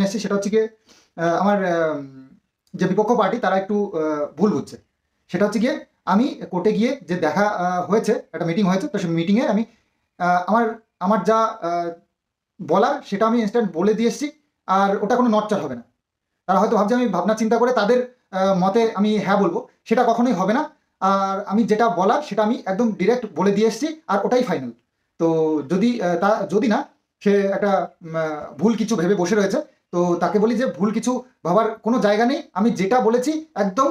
এসেছি সেটা হচ্ছে গিয়ে আমার যে বিপক্ষ পার্টি তারা একটু ভুল বুঝছে। সেটা হচ্ছে গিয়ে আমি কোর্টে গিয়ে যে দেখা হয়েছে, একটা মিটিং হয়েছে, তো সেই মিটিংয়ে আমি আমার যা বলার সেটা আমি ইনস্ট্যান্ট বলে দিয়ে এসেছি, আর ওটা কোনো নড়চড় হবে না। তারা হয়তো ভাবছে আমি ভাবনা চিন্তা করে তাদের মতে আমি হ্যাঁ বলবো, সেটা কখনোই হবে না। আর আমি যেটা বলার সেটা আমি একদম ডিরেক্ট বলে দিয়ে এসেছি, আর ওটাই ফাইনাল। তো যদি না সে একটা ভুল কিছু ভেবে বসে রয়েছে, তো তাকে বলি যে ভুল কিছু ভাবার কোনো জায়গা নেই। আমি যেটা বলেছি একদম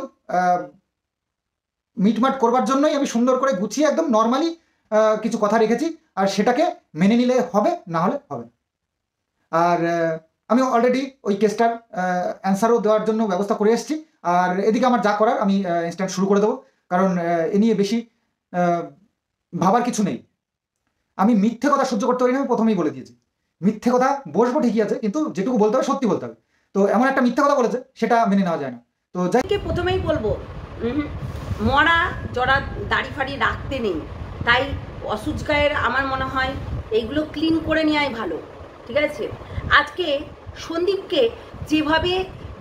মিটমাট করবার জন্যই আমি সুন্দর করে গুছিয়ে একদম নর্মালি কিছু কথা রেখেছি, আর সেটাকে মেনে নিলে হবে, না হলে হবে না। আর আমি অলরেডি ওই কেসটার অ্যান্সারও দেওয়ার জন্য ব্যবস্থা করে এসেছি। আর এদিকে আমার যা করার আমি ইনস্ট্যান্ট শুরু করে দেবো, কারণ এ নিয়ে বেশি ভাবার কিছু নেই। আমি মিথ্যে কথা সহ্য করতে পারি না, আমি প্রথমেই বলে দিয়েছি। মিথ্যে কথা বসবো ঠিকই আছে, কিন্তু যেটুকু বলতে হবে সত্যি বলতে হবে। তো এমন একটা মিথ্যে কথা বলেছে সেটা মেনে নেওয়া যায় না। তো যাই প্রথমেই বলবো, মরা জরা দাড়ি ফাড়ি রাখতে নেই, তাই অসুচ গায়ের আমার মনে হয় এইগুলো ক্লিন করে নেওয়াই ভালো। ঠিক আছে, আজকে সন্দীপকে যেভাবে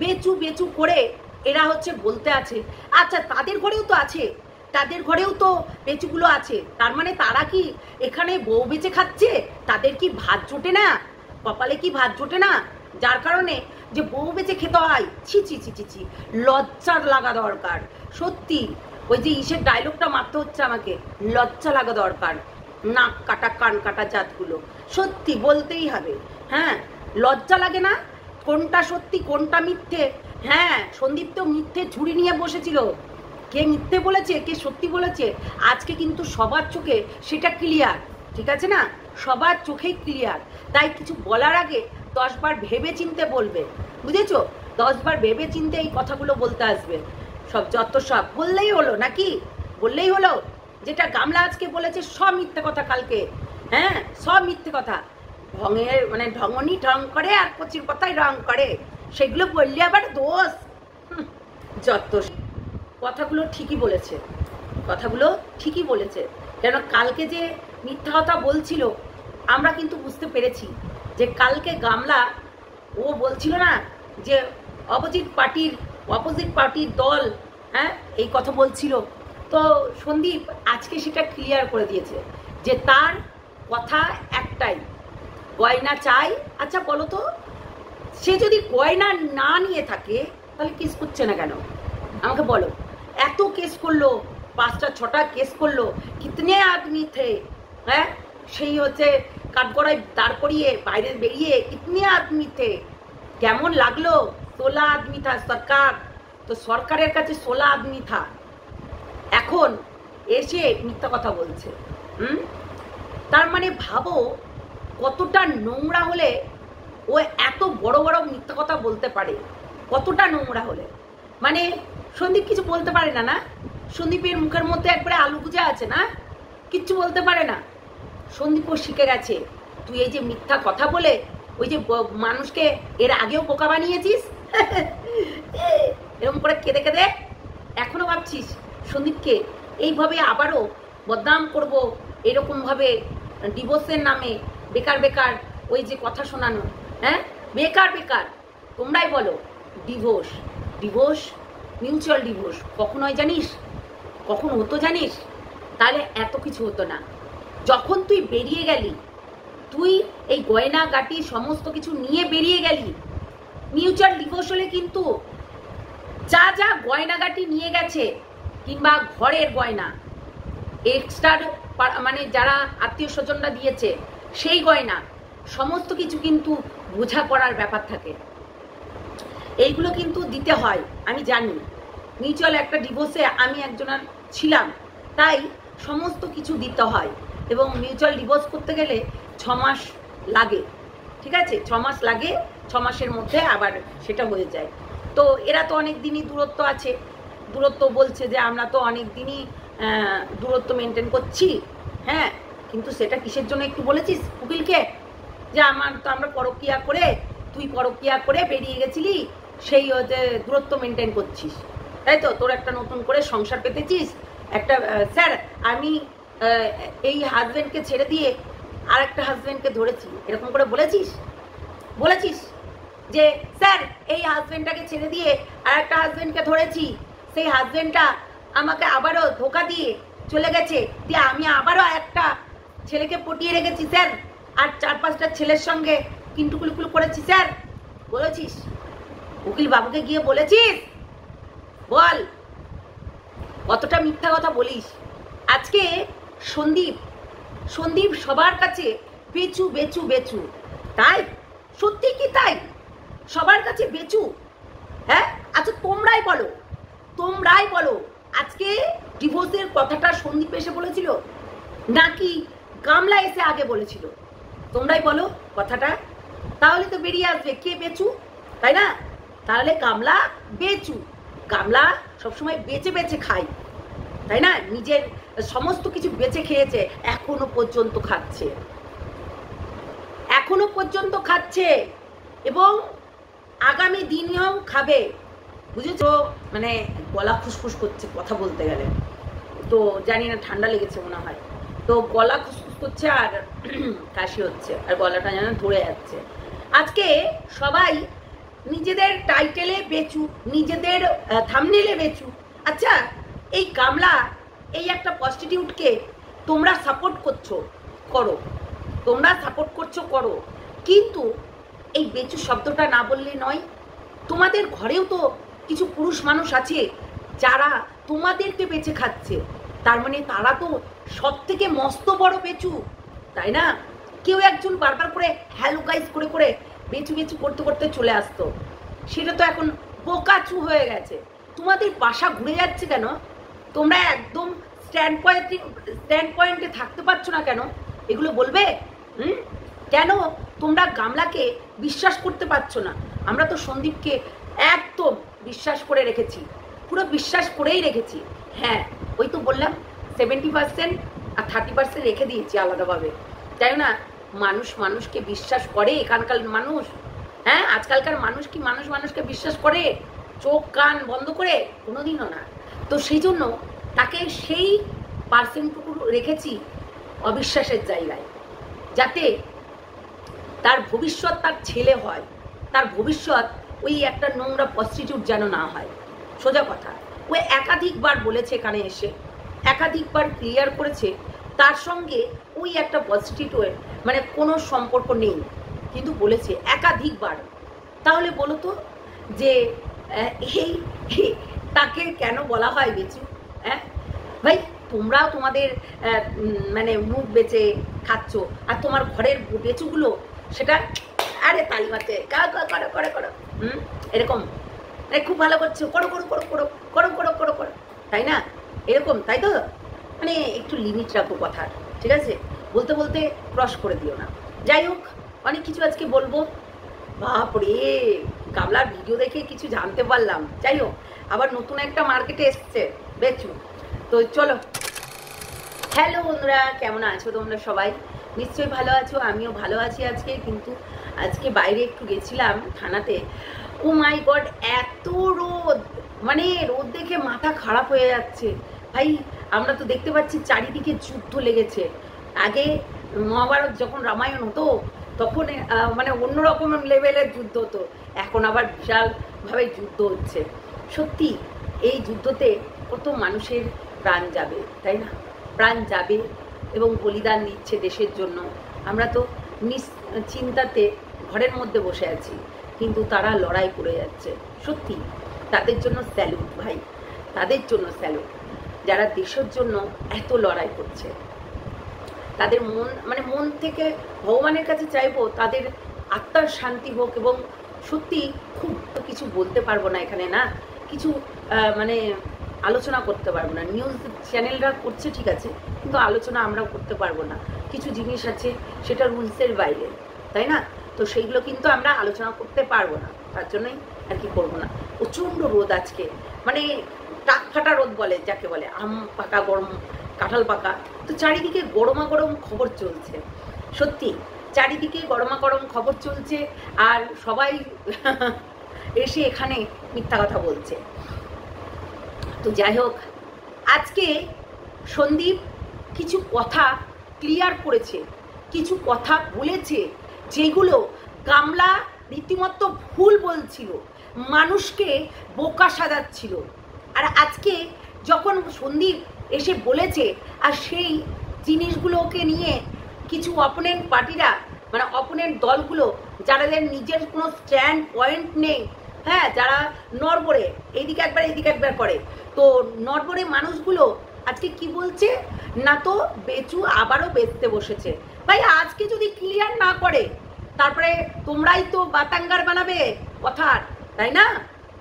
বেচু বেচু করে এরা হচ্ছে বলতে আছে, আচ্ছা তাদের ঘরেও তো আছে, তাদের ঘরেও তো বেচুগুলো আছে, তার মানে তারা কি এখানে বউ বেচে খাচ্ছে? তাদের কি ভাত জোটে না? কপালে কি ভাত জোটে না? যার কারণে যে বউ বেচে খেতে হয়, ছি ছি ছি ছি ছি, লজ্জার লাগা দরকার। সত্যি ওই যে ইসের ডায়লগটা মারতে হচ্ছে আমাকে, লজ্জা লাগা দরকার। নাক কাটা কান কাটা জাতগুলো সত্যি বলতেই হবে। হ্যাঁ, লজ্জা লাগে না? কোনটা সত্যি কোনটা মিথ্যে? হ্যাঁ, সন্দীপ তো মিথ্যে ঝুড়ি নিয়ে বসেছিল। কে মিথ্যে বলেছে কে সত্যি বলেছে আজকে কিন্তু সবার চোখে সেটা ক্লিয়ার। ঠিক আছে না, সবার চোখেই ক্লিয়ার। তাই কিছু বলার আগে 10 বার ভেবে চিনতে বলবে, বুঝেছো? 10 বার ভেবে চিনতে এই কথাগুলো বলতে আসবে। সব যত সব বললেই হলো নাকি? বললেই হলো? যেটা গামলা আজকে বলেছে সব মিথ্যে কথা কালকে। হ্যাঁ, সব মিথ্যে কথা। ঢঙের মানে ঢঙনি ঢং করে আর কচির কথাই রং করে, সেগুলো বললে আবার দোষ। যত কথাগুলো ঠিকই বলেছে, কথাগুলো ঠিকই বলেছে। কেন কালকে যে মিথ্যা কথা বলছিল আমরা কিন্তু বুঝতে পেরেছি যে কালকে গামলা ও বলছিল না যে অপোজিট পার্টির দল, হ্যাঁ এই কথা বলছিল। তো সন্দীপ আজকে সেটা ক্লিয়ার করে দিয়েছে যে তার কথা একটাই, গয়না চাই। আচ্ছা বলো তো, সে যদি গয়না না নিয়ে থাকে তাহলে কেস করছে না কেন? আমাকে বলো। এত কেস করলো, 5টা 6টা কেস করলো, কিতনে আদমি থে? হ্যাঁ, সেই হচ্ছে কাঠগড়ায় দাঁড় করিয়ে বাইরে বেরিয়ে কিতনে আদমি থে? কেমন লাগলো? 16 আদমি থা সরকার, তো সরকারের কাছে 16 আদমি থা। এখন এসে মিথ্যা কথা বলছে। তার মানে ভাবো কতটা নোংরা হলে ও এত বড় বড় মিথ্যা কথা বলতে পারে, কতটা নোংরা হলে। মানে সন্দীপ কিছু বলতে পারে না, না? সন্দীপের মুখের মধ্যে একবারে আলু গুজা আছে না, কিচ্ছু বলতে পারে না। সন্দীপও শিখে গেছে তুই এই যে মিথ্যা কথা বলে ওই যে মানুষকে এর আগেও বোকা বানিয়েছিস, এরকম করে কেঁদে কেঁদে এখনো ভাবছিস সন্দীপকে এইভাবে আবারও বদনাম করব, এরকম ভাবে ডিভোর্সের নামে বেকার বেকার ওই যে কথা শোনানো। হ্যাঁ, বেকার বেকার তোমরাই বলো। ডিভোর্স মিউচুয়াল ডিভোর্স কখন হয় জানিস? কখন হতো জানিস? তাহলে এত কিছু হতো না। যখন তুই বেরিয়ে গেলি, তুই এই গয়না গাটি সমস্ত কিছু নিয়ে বেরিয়ে গেলি, মিউচুয়াল ডিভোর্স হলে কিন্তু যা যা গয়নাগাটি নিয়ে গেছে কিংবা ঘরের গয়না এক্সট্রা মানে যারা আত্মীয় স্বজনরা দিয়েছে সেই গয়না সমস্ত কিছু কিন্তু বোঝা করার ব্যাপার থাকে, এইগুলো কিন্তু দিতে হয়। আমি জানি মিউচুয়াল একটা ডিভোর্সে আমি একজনের ছিলাম, তাই সমস্ত কিছু দিতে হয়। এবং মিউচুয়াল ডিভোর্স করতে গেলে 6 মাস লাগে। ঠিক আছে, 6 মাস লাগে, 6 মাসের মধ্যে আবার সেটা হয়ে যায়। তো এরা তো অনেক দিনই দূরত্ব আছে, দূরত্ব বলছে যে আমরা তো অনেক দিনই দূরত্ব মেনটেন করছি। হ্যাঁ, কিন্তু সেটা কিসের জন্য একটু বলেছিস উকিলকে? যে আমরা পরকিয়া করে, তুই পরকিয়া করে বেরিয়ে গেছিলি, সেই হচ্ছে দূরত্ব মেনটেন করছিস, তাই তো? তোর একটা নতুন করে সংসার পেতেছিস, একটা স্যার আমি এই হাজব্যান্ডকে ছেড়ে দিয়ে আর একটা হাজব্যান্ডকে ধরেছি, এরকম করে বলেছিস? যে স্যার এই হাজবেন্ডটাকে ছেড়ে দিয়ে আর একটা হাজবেন্ডকে ধরেছি, সেই হাজবেন্ডটা আমাকে আবারও ধোকা দিয়ে চলে গেছে, দিয়ে আমি আবারও একটা ছেলেকে পটিয়ে রেখেছি স্যার, আর 4-5টা ছেলের সঙ্গে কিন্তু কুলকুল করেছি স্যার। বলেছিস উকিল বাবুকে গিয়ে বলেছিস? বল কতটা মিথ্যা কথা বলিস। আজকে সন্দীপ সবার কাছে বেচু বেচু বেচু, তাই? সত্যি কি তাই? সবার কাছে বেচু? হ্যাঁ, আচ্ছা তোমরাই বলো আজকে ডিভোর্সের কথাটা সন্দীপ এসে বলেছিল নাকি গামলা এসে আগে বলেছিল? তোমরাই বলো কথাটা, তাহলে তো বেরিয়ে আসবে কে বেচু, তাই না? তাহলে গামলা বেচু, গামলা সবসময় বেচে বেচে খায়, তাই না? নিজের সমস্ত কিছু বেচে খেয়েছে, এখনো পর্যন্ত খাচ্ছে এবং আগামী দিনেও খাবে, বুঝেছো? মানে গলা খুসখুস করছে কথা বলতে গেলে, তো জানি না ঠান্ডা লেগেছে মনে হয়, তো গলা খুসখুস করছে আর কাশি হচ্ছে আর গলাটা যেন ধরে যাচ্ছে। আজকে সবাই নিজেদের টাইটেলে বেচু, নিজেদের থাম্বনেইলে বেচু। আচ্ছা, এই গামলা, এই একটা প্রস্টিটিউটকে তোমরা সাপোর্ট করো, কিন্তু এই বেচু শব্দটা না বললে নয়। তোমাদের ঘরেও তো কিছু পুরুষ মানুষ আছে যারা তোমাদেরকে বেচে খাচ্ছে, তার মানে তারা তো সব থেকে মস্ত বড় বেচু, তাই না? কেউ একজন বারবার করে হ্যালো গাইস করে করে বেচু বেচু করতে করতে চলে আসতো, সেটা তো এখন বোকাচু হয়ে গেছে। তোমাদের বাসা ঘুরে যাচ্ছে কেন? তোমরা একদম স্ট্যান্ড পয়েন্টে থাকতে পারছো না কেন? এগুলো বলবে? কেন তোমরা গামলাকে বিশ্বাস করতে পারছো না? আমরা তো সন্দীপকে একদম বিশ্বাস করে রেখেছি, পুরো বিশ্বাস করেই রেখেছি। হ্যাঁ, ওই তো বললাম 70% আর 30% রেখে দিয়েছি আলাদাভাবে, তাই না? মানুষকে বিশ্বাস করে এখানকার মানুষ? হ্যাঁ, আজকালকার মানুষ কি মানুষকে বিশ্বাস করে চোখ কান বন্ধ করে? কোনোদিনও না। তো সেই জন্য তাকে সেই পার্সেন্টটুকু রেখেছি অবিশ্বাসের জায়গায়, যাতে তার ভবিষ্যৎ তার ছেলে হয়, তার ভবিষ্যৎ ওই একটা নোংরা প্রস্টিটিউট যেন না হয়। সোজা কথা, ও একাধিকবার বলেছে, এখানে এসে একাধিকবার ক্লিয়ার করেছে তার সঙ্গে ওই একটা প্রস্টিটিউটের মানে কোনো সম্পর্ক নেই, কিন্তু বলেছে একাধিকবার। তাহলে বলো তো যে এই তাকে কেন বলা হয় বেচু? হ্যাঁ ভাই, তোমরাও তোমাদের মানে মুখ বেচে খাচ্ছ, আর তোমার ঘরের বেচুগুলো সেটা আরে তালি মারছে করো এরকম, খুব ভালো করছো, করো, তাই না? এরকম, তাই তো? মানে একটু লিমিট রাখো কথার, ঠিক আছে? বলতে বলতে ক্রস করে দিও না। যাই হোক, অনেক কিছু আজকে বলবো। বাপরে, গামলার ভিডিও দেখে কিছু জানতে পারলাম। যাই হোক, আবার নতুন একটা মার্কেটে এসছে বেচু। তো চলো, হ্যালো বন্ধুরা, কেমন আছো তোমরা সবাই? নিশ্চয়ই ভালো আছো, আমিও ভালো আছি আজকে। কিন্তু আজকে বাইরে একটু গেছিলাম থানাতে, ও মাই গড, এত রোদ, মানে রোদ দেখে মাথা খারাপ হয়ে যাচ্ছে ভাই। আমরা তো দেখতে পাচ্ছি চারিদিকে যুদ্ধ লেগেছে। আগে মহাভারত যখন রামায়ণ হতো তখন মানে অন্যরকম লেভেলের যুদ্ধ হতো, এখন আবার বিশালভাবে যুদ্ধ হচ্ছে। সত্যি এই যুদ্ধতে কত মানুষের প্রাণ যাবে, তাই না? প্রাণ যাবে এবং বলিদান দিচ্ছে দেশের জন্য। আমরা তো নিশ্চিন্তাতে ঘরের মধ্যে বসে আছি, কিন্তু তারা লড়াই করে যাচ্ছে। সত্যি তাদের জন্য স্যালুট ভাই, তাদের জন্য স্যালুট, যারা দেশের জন্য এত লড়াই করছে। তাদের মন থেকে ভগবানের কাছে চাইবো তাদের আত্মার শান্তি হোক। এবং সত্যি খুব কিছু বলতে পারবো না এখানে, না কিছু মানে আলোচনা করতে পারবো না। নিউজ চ্যানেলরা করছে ঠিক আছে, কিন্তু আলোচনা আমরাও করতে পারবো না। কিছু জিনিস আছে সেটা রুলসের বাইরে, তাই না? তো সেইগুলো কিন্তু আমরা আলোচনা করতে পারবো না, তার জন্যই আর কি করবো না। প্রচণ্ড রোদ আজকে, মানে টাক ফাটা রোদ বলে যাকে বলে, আম পাকা গরম কাঁঠাল পাকা। তো চারিদিকে গরমা গরম খবর চলছে, সত্যি চারিদিকে গরমা গরম খবর চলছে, আর সবাই এসে এখানে মিথ্যা কথা বলছে। তো যাই হোক, আজকে সন্দীপ কিছু কথা ক্লিয়ার করেছে, কিছু কথা বলেছে যেগুলো গামলা রীতিমতো ভুল বলছিল, মানুষকে বোকা সাজাচ্ছিল। আর আজকে যখন সন্দীপ এসে বলেছে আর সেই জিনিসগুলোকে নিয়ে কিছু অপোনেন্ট পার্টিরা, মানে অপোনেন্ট দলগুলো যাদের নিজের কোনো স্ট্যান্ড পয়েন্ট নেই, হ্যাঁ, যারা নড়বড়ে এইদিকে একবার করে, তো নড়বড়ে মানুষগুলো আজকে কি বলছে না, তো বেচু আবারও বেচতে বসেছে। ভাই আজকে যদি ক্লিয়ার না করে তারপরে তোমরাই তো বাতাঙ্গার বানাবে কথার, তাই না?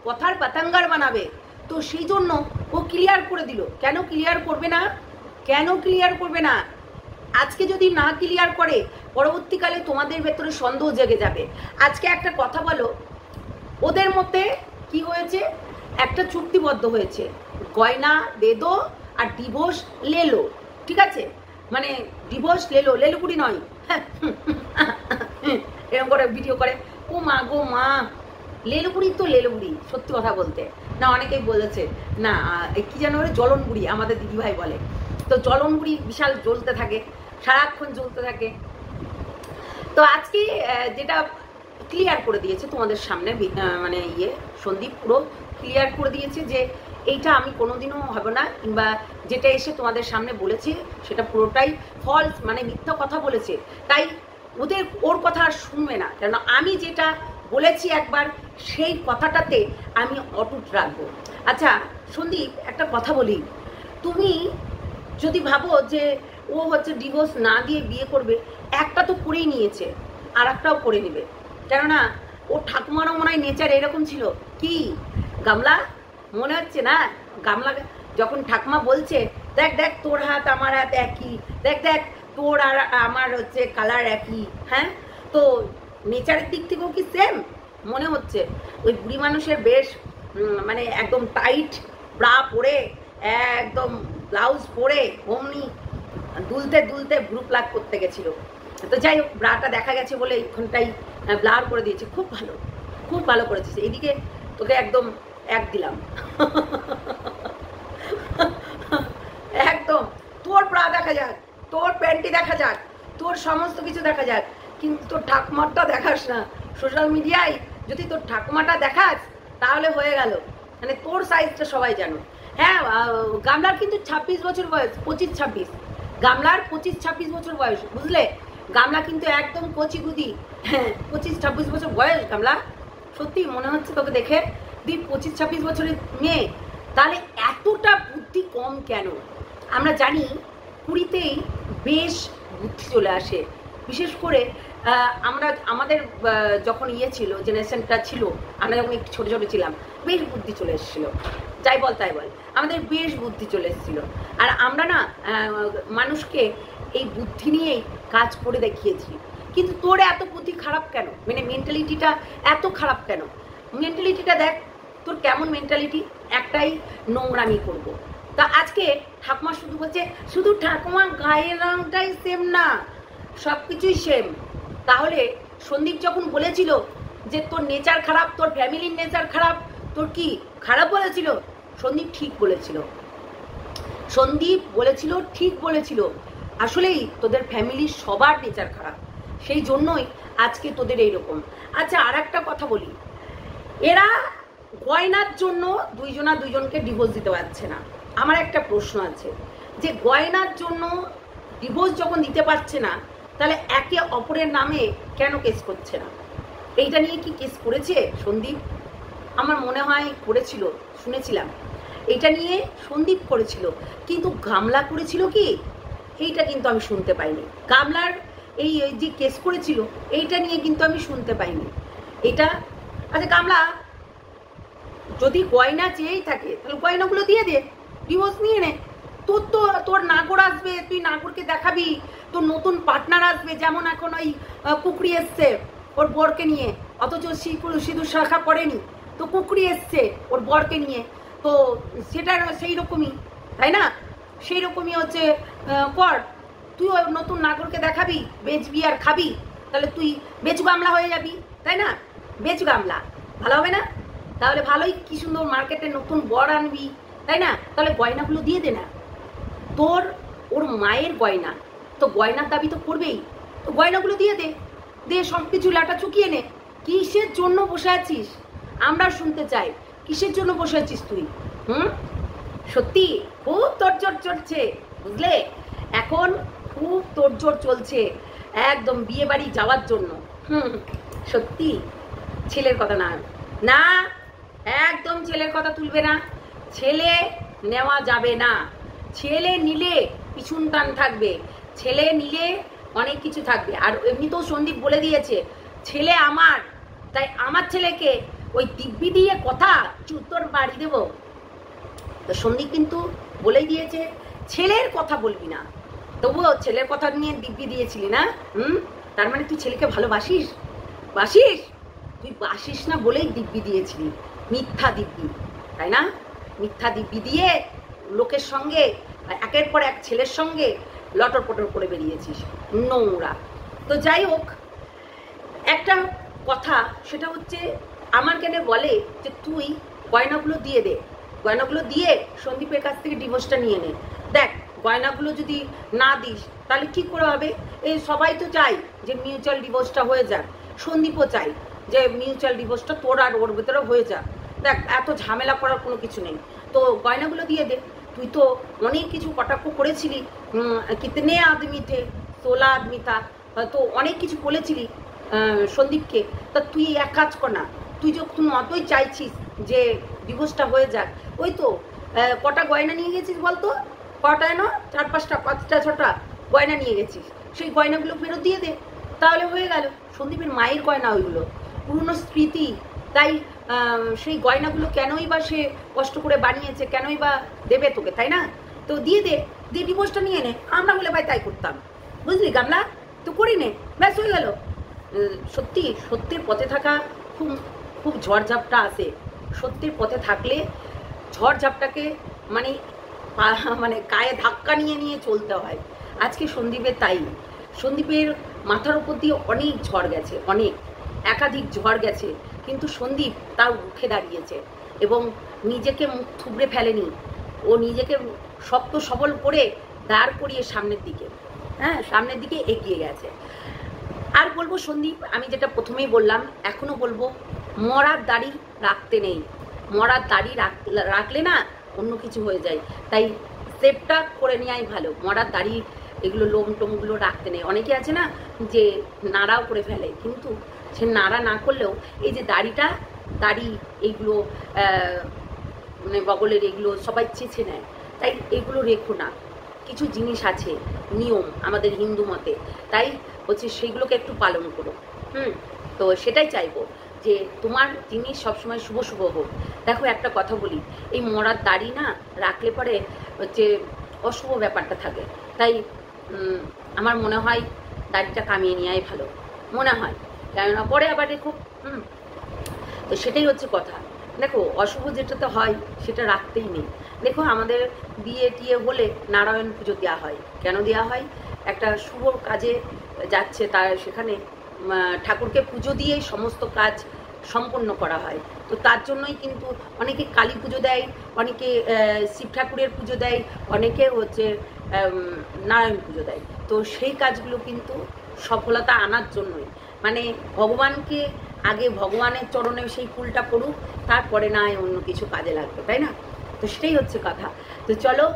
কথার বাতাঙ্গার বানাবে। তো সেই জন্য ও ক্লিয়ার করে দিল। কেন ক্লিয়ার করবে না? কেন ক্লিয়ার করবে না? আজকে যদি না ক্লিয়ার করে পরবর্তীকালে তোমাদের ভেতরে সন্দেহ জেগে যাবে। আজকে একটা কথা বলো, ওদের মধ্যে কি হয়েছে? একটা চুক্তিবদ্ধ হয়েছে, গয়না দে দো আর ডিভোর্স লেলো, ঠিক আছে? মানে ডিভোর্স লেলো, লেলুকুড়ি নয়, এরকম করে ভিডিও করে, ও মা গো মা, লেলুকুড়ি তো লেলুকুড়ি, সত্যি কথা বলতে না, অনেকেই বলেছে না কি যেন ওরা জ্বলন বুড়ি, আমাদের দিদিভাই বলে, তো জ্বলন বুড়ি বিশাল জ্বলতে থাকে, সারাক্ষণ জ্বলতে থাকে। তো আজকে যেটা ক্লিয়ার করে দিয়েছে তোমাদের সামনে, মানে সন্দীপ পুরো ক্লিয়ার করে দিয়েছে যে এইটা আমি কোনোদিনও হবে না, কিংবা যেটা এসে তোমাদের সামনে বলেছে সেটা পুরোটাই ফলস, মানে মিথ্যা কথা বলেছে। তাই ওর কথা আর শুনবে না, কেন আমি যেটা বলেছি একবার সেই কথাটাতে আমি অটুট রাখবো। আচ্ছা সন্দীপ, একটা কথা বলি, তুমি যদি ভাবো যে ও হচ্ছে ডিভোর্স না দিয়ে বিয়ে করবে, একটা তো করেই নিয়েছে, আর একটাও করে নেবে, কেননা ও ঠাকুমারও মনে হয় নেচার এরকম ছিল। কি গামলা মনে হচ্ছে না? গামলা যখন ঠাকুমা বলছে দেখ দেখ তোর হাত আমার হাত একই, দেখ দেখ তোর আর আমার হচ্ছে কালার একই, হ্যাঁ, তো নেচারের দিক থেকেও কি সেম মনে হচ্ছে? ওই বুড়ি মানুষের বেশ মানে একদম টাইট ব্রা পরে, একদম ব্লাউজ পরে অমনি দুলতে দুলতে গ্রুপ লাগ করতে গেছিল। তো যাই হোক, ব্রাটা দেখা গেছে বলে এইখানটাই ব্লার করে দিয়েছে। খুব ভালো, খুব ভালো করেছিস। এদিকে তোকে একদম এক দিলাম, একদম তোর ব্রা দেখা যাক, তোর প্যান্টি দেখা যাক, তোর সমস্ত কিছু দেখা যাক, কিন্তু তোর ঠাকুমাটা দেখাস না সোশ্যাল মিডিয়ায়। যদি তোর ঠাকুমাটা দেখাস তাহলে হয়ে গেল, মানে তোর সাইজটা সবাই জানো। হ্যাঁ, গামলার কিন্তু 26 বছর বয়স, 25-26, গামলার 25-26 বছর বয়স, বুঝলে? গামলা কিন্তু একদম কচি গুদি, হ্যাঁ 25-26 বছর বয়স গামলা। সত্যি মনে হচ্ছে তোকে দেখে তুই 25-26 বছরের মেয়ে, তাহলে এতটা বুদ্ধি কম কেন? আমরা জানি 20তেই বেশ বুদ্ধি চলে আসে, বিশেষ করে আমাদের যখন ছিল জেনারেশনটা ছিল, আমরা যখন একটু ছোটো ছোটো ছিলাম, বেশ বুদ্ধি চলে এসেছিলো। যাই বল তাই বল, আমাদের বেশ বুদ্ধি চলে এসেছিলো। আর আমরা না মানুষকে এই বুদ্ধি নিয়েই কাজ করে দেখিয়েছি। কিন্তু তোর এত বুদ্ধি খারাপ কেন? মানে মেন্টালিটিটা এত খারাপ কেন? মেন্টালিটিটা দেখ তোর কেমন মেন্টালিটি, একটাই নোংরামি করব। তা আজকে ঠাকুমা শুধু বলছে, শুধু ঠাকুমা গায়ের রংটাই সেম না, সব কিছুই সেম। তাহলে সন্দীপ যখন বলেছিল যে তোর নেচার খারাপ, তোর ফ্যামিলির নেচার খারাপ, তোর কি খারাপ বলেছিল? সন্দীপ ঠিক বলেছিল, সন্দীপ বলেছিল, ঠিক বলেছিল। আসলেই তোদের ফ্যামিলির সবার নেচার খারাপ, সেই জন্যই আজকে তোদের এইরকম। আচ্ছা আর একটা কথা বলি, এরা গয়নার জন্য দুইজনকে ডিভোর্স দিতে পারছে না। আমার একটা প্রশ্ন আছে, যে গয়নার জন্য ডিভোর্স যখন দিতে পারছে না, তাহলে একে অপরের নামে কেন কেস করছে না? এইটা নিয়ে কি কেস করেছে সন্দীপ? আমার মনে হয় করেছিল, শুনেছিলাম এইটা নিয়ে সন্দীপ করেছিল, কিন্তু গামলা করেছিল কি এইটা কিন্তু আমি শুনতে পাইনি। গামলার এই যে কেস করেছিল এইটা নিয়ে কিন্তু আমি শুনতে পাইনি এটা। আচ্ছা গামলা যদি গয়না চেয়েই থাকে তাহলে গয়নাগুলো দিয়ে দে, ডিভোর্স নিয়ে নে। তোর নাগর আসবে, তুই নাগরকে দেখাবি, তোর নতুন পার্টনার আসবে, যেমন এখন ওই কুকরি এসছে ওর বরকে নিয়ে, অথচ সিঁদুর শাখা করেনি, তো কুকরি এসছে ওর বরকে নিয়ে, তো সেটা সেই রকমই, তাই না? সেই রকমই হচ্ছে কর, তুই ওই নতুন নাগরকে দেখাবি, বেচবি আর খাবি, তাহলে তুই বেচু গামলা হয়ে যাবি, তাই না? বেচু গামলা ভালো হবে না? তাহলে ভালোই, কি সুন্দর মার্কেটে নতুন বর আনবি, তাই না? তাহলে গয়নাগুলো দিয়ে দে না। তোর ওর মায়ের গয়না, তো গয়নার দাবি তো করবেই, তো গয়নাগুলো দিয়ে দে, সব কিছু লাটা চুকিয়ে নে, কিসের জন্য বসে আছিস? আমরা শুনতে চাই কিসের জন্য বসে আছিস তুই? সত্যি খুব তোড়জোড় চলছে, বুঝলে? এখন খুব তোড়জোড় চলছে একদম বিয়ে বাড়ি যাওয়ার জন্য। সত্যি ছেলের কথা না, না একদম ছেলের কথা তুলবে না, ছেলে নেওয়া যাবে না। ছেলে নিলে পিছন টান থাকবে, ছেলে নিলে অনেক কিছু থাকবে। আর এমনিতেও সন্দীপ বলে দিয়েছে ছেলে আমার, তাই আমার ছেলেকে ওই দিব্যি দিয়ে কথা চুতোর বাড়ি দেবো। তো সন্দীপ কিন্তু বলেই দিয়েছে ছেলের কথা বলবি না। তবুও ছেলের কথা নিয়ে দিব্যি দিয়েছিলি না? তার মানে তুই ছেলেকে ভালোবাসিস? বাসিস? তুই বাসিস না বলেই দিব্যি দিয়েছিলি, মিথ্যা দিব্যি, তাই না? মিথ্যা দিব্যি দিয়ে লোকের সঙ্গে একের পর এক ছেলের সঙ্গে লটর পটর করে বেরিয়েছিস, নোংরা। তো যাই হোক, একটা কথা সেটা হচ্ছে আমার কেন বলে যে তুই গয়নাগুলো দিয়ে দে, গয়নাগুলো দিয়ে সন্দীপের কাছ থেকে ডিভোর্সটা নিয়ে নে। দেখ গয়নাগুলো যদি না দিস তাহলে কি করে হবে? এই সবাই তো চাই যে মিউচুয়াল ডিভোর্সটা হয়ে যাক, সন্দীপও চাই যে মিউচুয়াল ডিভোর্সটা তোর আর ওর ভেতরে হয়ে যাক। দেখ এত ঝামেলা করার কোনো কিছু নেই, তো গয়নাগুলো দিয়ে দে। তুই তো অনেক কিছু কটাক্ষ করেছিলি, কিতনে আদমি থে, 16 আদমি থা, তো অনেক কিছু বলেছিলি সন্দীপকে। তা তুই এক কাজ কর না, তুই যখন অতই চাইছিস যে ডিভোর্সটা হয়ে যাক, ওই তো কটা গয়না নিয়ে গেছিস বলতো? কটা না 4, 5টা 5টা 6টা গয়না নিয়ে গেছিস, সেই গয়নাগুলো ফেরত দিয়ে দে, তাহলে হয়ে গেল। সন্দীপের মায়ের গয়না ওইগুলো, পুরনো স্মৃতি, তাই সেই গয়নাগুলো কেনই বা সে কষ্ট করে বানিয়েছে, কেনই বা দেবে তোকে, তাই না? তো দিয়ে দে, দিয়ে ডিভোর্সটা নিয়ে নে। আমরা বলে ভাই তাই করতাম, বুঝলি গামলা? তো করি নে, ব্যাস হয়ে গেল। সত্যি সত্যের পথে থাকা খুব খুব ঝড়ঝাপটা আসে। সত্যের পথে থাকলে ঝড়ঝাপটাকে মানে মানে গায়ে ধাক্কা নিয়ে নিয়ে চলতে হয়। আজকে সন্দীপের তাই, সন্দীপের মাথার উপর দিয়ে অনেক ঝড় গেছে, অনেক একাধিক ঝড় গেছে, কিন্তু সন্দীপ তাও রুখে দাঁড়িয়েছে এবং নিজেকে মুখ থুবড়ে ফেলেনি। ও নিজেকে শক্ত সবল করে দাঁড় করিয়ে সামনের দিকে, সামনের দিকে এগিয়ে গেছে। আর বলবো সন্দীপ, আমি যেটা প্রথমেই বললাম এখনো বলবো, মরার দাড়ি রাখতে নেই। মরার দাড়ি রাখলে না অন্য কিছু হয়ে যায়, তাই সেভটা করে নেওয়াই ভালো। মরার দাড়ি এগুলো লোম টোমগুলো রাখতে নেই। অনেকে আছে না যে নাড়াও করে ফেলে, কিন্তু সে নাড়া না করলেও এই যে দাড়ি এইগুলো মানে বগলের এগুলো সবাই চেছে নেয়, তাই এগুলো রেখো না। কিছু জিনিস আছে নিয়ম আমাদের হিন্দু মতে, তাই হচ্ছে সেইগুলোকে একটু পালন করো। তো সেটাই চাইবো যে তোমার জিনিস সবসময় শুভ শুভ হোক। দেখো একটা কথা বলি, এই মরার দাড়ি না রাখলে পরে হচ্ছে অশুভ ব্যাপারটা থাকে, তাই আমার মনে হয় দাড়িটা কামিয়ে নেওয়াই ভালো মনে হয়, কেননা পরে আবার দেখো। তো সেটাই হচ্ছে কথা। দেখো অশুভ যেটাতে হয় সেটা রাখতেই নেই। দেখো আমাদের বিয়ে টিয়ে হলে নারায়ণ পুজো দেওয়া হয়, কেন দেওয়া হয়? একটা শুভ কাজে যাচ্ছে, তার সেখানে ঠাকুরকে পুজো দিয়েই সমস্ত কাজ সম্পন্ন করা হয়। তো তার জন্যই কিন্তু অনেকে কালী পুজো দেয়, অনেকে শিব ঠাকুরের পুজো দেয়, অনেকে হচ্ছে নারায়ণ পুজো দেয়। তো সেই কাজগুলো কিন্তু সফলতা আনার জন্যই, মানে ভগবানকে আগে ভগবানের চরণে সেই ফুলটা পড়ুক, তারপরে না অন্য কিছু কাজে লাগবে, তাই না? তো সেটাই হচ্ছে কথা। তো চলো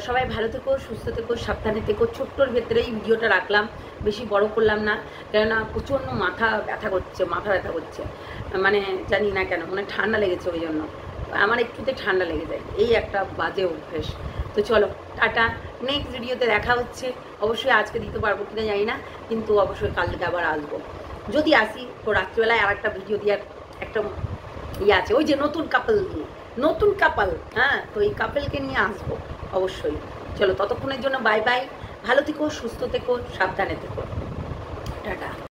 সবাই ভালো থেকো, সুস্থ থেকো, সাবধানে থেকো। ছোট্টর ভেতরেই ভিডিওটা রাখলাম, বেশি বড় করলাম না, কেননা প্রচণ্ড মাথা ব্যথা করছে, মানে জানি না কেন, মানে ঠান্ডা লেগেছে, ওই জন্য আমার একটুতে ঠান্ডা লেগে যায়, এই একটা বাজে অভ্যেস। তো চলো টাটা, নেক্সট ভিডিওতে দেখা হচ্ছে। অবশ্যই আজকে দিতে পারবো কিনা জানি না, কিন্তু অবশ্যই কালকে আবার আসবো। যদি আসি তো রাত্রিবেলায় আর একটা ভিডিও দেওয়ার একটা আছে, ওই যে নতুন কাপল, তো এই কাপলকে নিয়ে আসবো অবশ্যই। চলো ততক্ষণের জন্য বাই বাই, ভালো থেকো, সুস্থ থেকো, সাবধানে থেকো, টাটা।